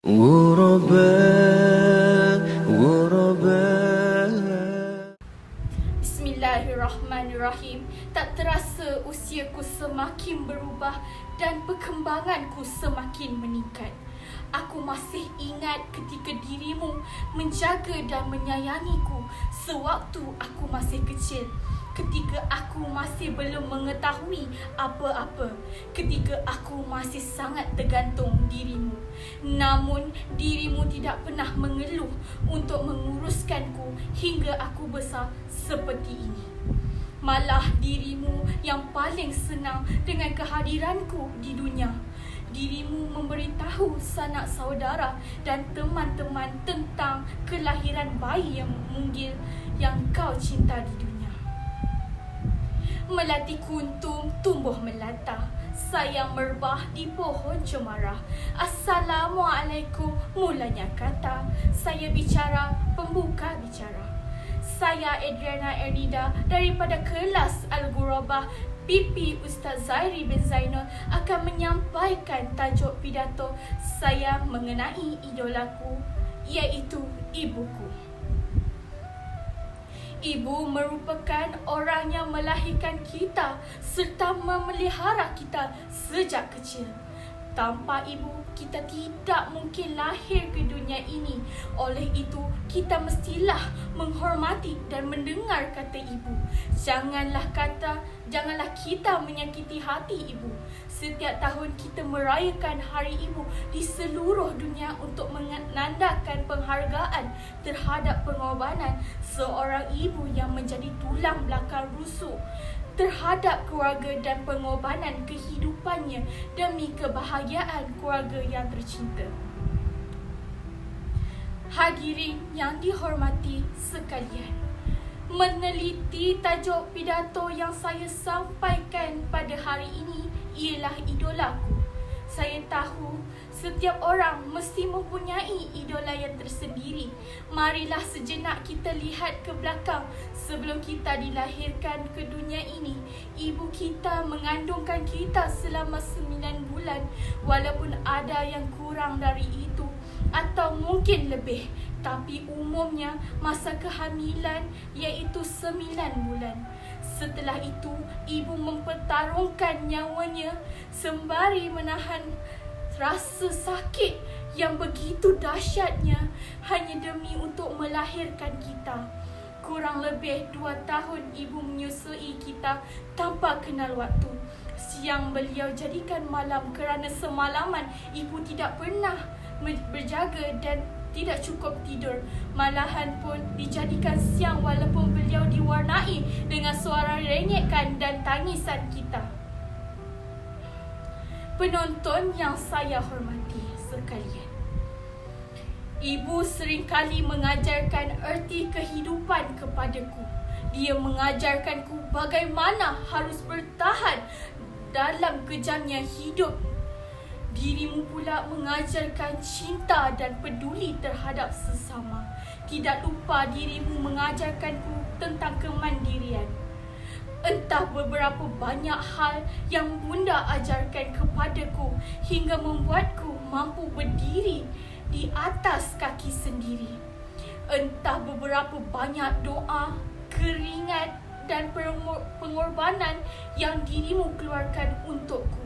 غرباء غرباء. Bismillahirrahmanirrahim. Tak terasa usiaku semakin berubah dan perkembanganku semakin meningkat. Aku masih ingat ketika dirimu menjaga dan menyayangiku sewaktu aku masih kecil. Ketika aku masih belum mengetahui apa-apa, ketika aku masih sangat tergantung dirimu. Namun dirimu tidak pernah mengeluh untuk menguruskanku hingga aku besar seperti ini. Malah dirimu yang paling senang dengan kehadiranku di dunia. Dirimu memberitahu sanak saudara dan teman-teman tentang kelahiran bayi yang munggil yang kau cinta di dunia. Melati kuntum tumbuh melata, sayang merbah di pohon cemara. Assalamualaikum mulanya kata, saya bicara pembuka bicara. Saya Adriana Ernida daripada kelas Al-Ghurabah PP Ustaz Zairi bin Zainal akan menyampaikan tajuk pidato saya mengenai idolaku, iaitu ibuku. Ibu merupakan orang yang melahirkan kita serta memelihara kita sejak kecil. Tanpa ibu, kita tidak mungkin lahir ke dunia ini. Oleh itu, kita mestilah menghormati dan mendengar kata ibu. Janganlah kita menyakiti hati ibu. Setiap tahun kita merayakan Hari Ibu di seluruh dunia untuk menandakan penghargaan terhadap pengorbanan seorang ibu yang menjadi tulang belakang rusuk terhadap keluarga dan pengorbanan kehidupannya demi kebahagiaan keluarga yang tercinta. Hadirin yang dihormati sekalian, meneliti tajuk pidato yang saya sampaikan pada hari ini ialah idolaku. Saya tahu setiap orang mesti mempunyai idola yang tersendiri. Marilah sejenak kita lihat ke belakang. Sebelum kita dilahirkan ke dunia ini, ibu kita mengandungkan kita selama 9 bulan. Walaupun ada yang kurang dari itu atau mungkin lebih, tapi umumnya masa kehamilan iaitu 9 bulan. Setelah itu, ibu mempertarungkan nyawanya sembari menahan rasa sakit yang begitu dahsyatnya hanya demi untuk melahirkan kita. Kurang lebih 2 tahun ibu menyusui kita tanpa kenal waktu. Siang beliau jadikan malam kerana semalaman ibu tidak pernah berjaga dan tidak cukup tidur. Malahan pun dijadikan siang walaupun beliau diwarnai dengan suara rengekan dan tangisan kita. Penonton yang saya hormati sekalian, ibu seringkali mengajarkan erti kehidupan kepadaku. Dia mengajarkanku bagaimana harus bertahan dalam kejamnya hidup. Dirimu pula mengajarkan cinta dan peduli terhadap sesama. Tidak lupa dirimu mengajarkanku tentang kemandirian. Entah beberapa banyak hal yang bunda ajarkan kepadaku hingga membuatku mampu berdiri di atas kaki sendiri. Entah beberapa banyak doa, keringat dan pengorbanan yang dirimu keluarkan untukku.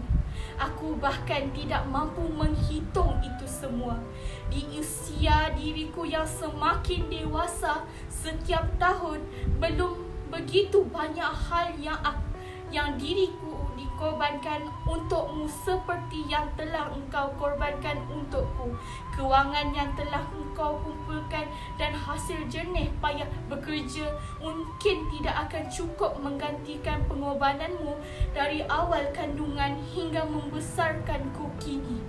Aku bahkan tidak mampu menghitung itu semua. Di usia diriku yang semakin dewasa setiap tahun, belum begitu banyak hal yang diriku dikorbankan untukmu seperti yang telah engkau korbankan untukku. Kewangan yang telah engkau kumpulkan dan hasil jernih payah bekerja mungkin tidak akan cukup menggantikan pengorbananmu dari awal kandungan hingga membesarkanku kini.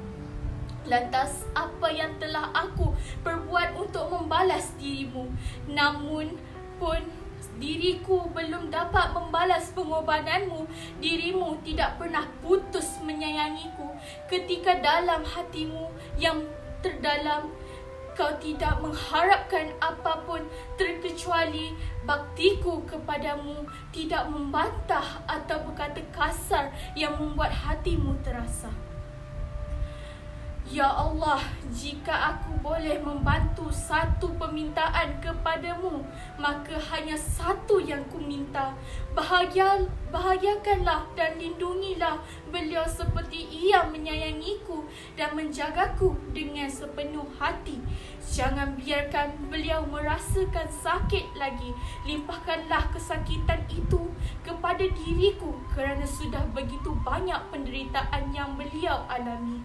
Lantas, apa yang telah aku perbuat untuk membalas dirimu? Namun pun diriku belum dapat membalas pengorbananmu. Dirimu tidak pernah putus menyayangiku. Ketika dalam hatimu yang terdalam kau tidak mengharapkan apapun terkecuali baktiku kepadamu, tidak membantah atau berkata kasar yang membuat hatimu terasa. Ya Allah, jika jika aku boleh membantu satu permintaan kepadamu, maka hanya satu yang ku minta. Bahagiakanlah dan lindungilah beliau seperti ia menyayangiku dan menjagaku dengan sepenuh hati. Jangan biarkan beliau merasakan sakit lagi. Limpahkanlah kesakitan itu kepada diriku kerana sudah begitu banyak penderitaan yang beliau alami.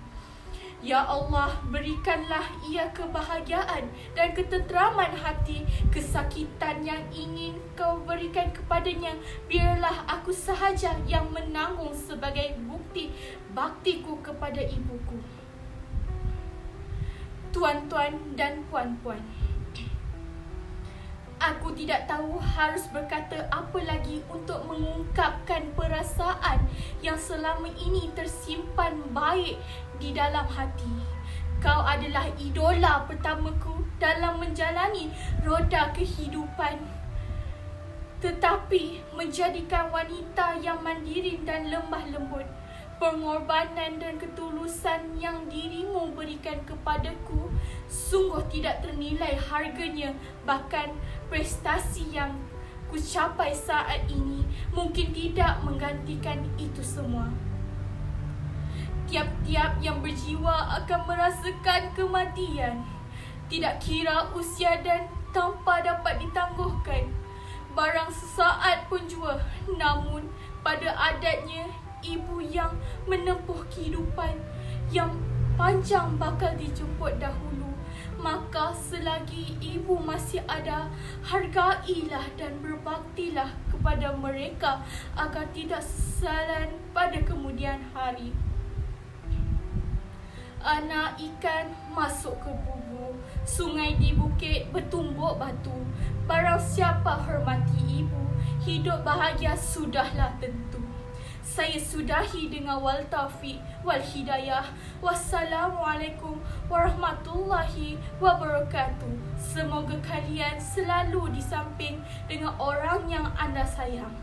Ya Allah, berikanlah ia kebahagiaan dan ketenteraman hati. Kesakitan yang ingin kau berikan kepadanya, biarlah aku sahaja yang menanggung sebagai bukti baktiku kepada ibuku. Tuan-tuan dan puan-puan, aku tidak tahu harus berkata apa lagi untuk mengungkapkan perasaan yang selama ini tersimpan baik di dalam hati. Kau adalah idola pertamaku dalam menjalani roda kehidupan. Tetapi menjadikan wanita yang mandiri dan lemah lembut, pengorbanan dan ketulusan yang dirimu berikan kepadaku sungguh tidak ternilai harganya. Bahkan prestasi yang ku capai saat ini mungkin tidak menggantikan itu semua. Tiap-tiap yang berjiwa akan merasakan kematian, tidak kira usia dan tanpa dapat ditangguhkan. Barang sesaat pun jua, namun pada adatnya, ibu yang menempuh kehidupan yang panjang bakal dijemput dahulu. Maka selagi ibu masih ada, hargailah dan berbaktilah kepada mereka agar tidak sesalan pada kemudian hari. Anak ikan masuk ke bubur, sungai di bukit bertumbuk batu. Barang siapa hormati ibu, hidup bahagia sudahlah tentu. Saya sudahi dengan wal taufiq wal hidayah. Wassalamualaikum warahmatullahi wabarakatuh. Semoga kalian selalu di samping dengan orang yang anda sayang.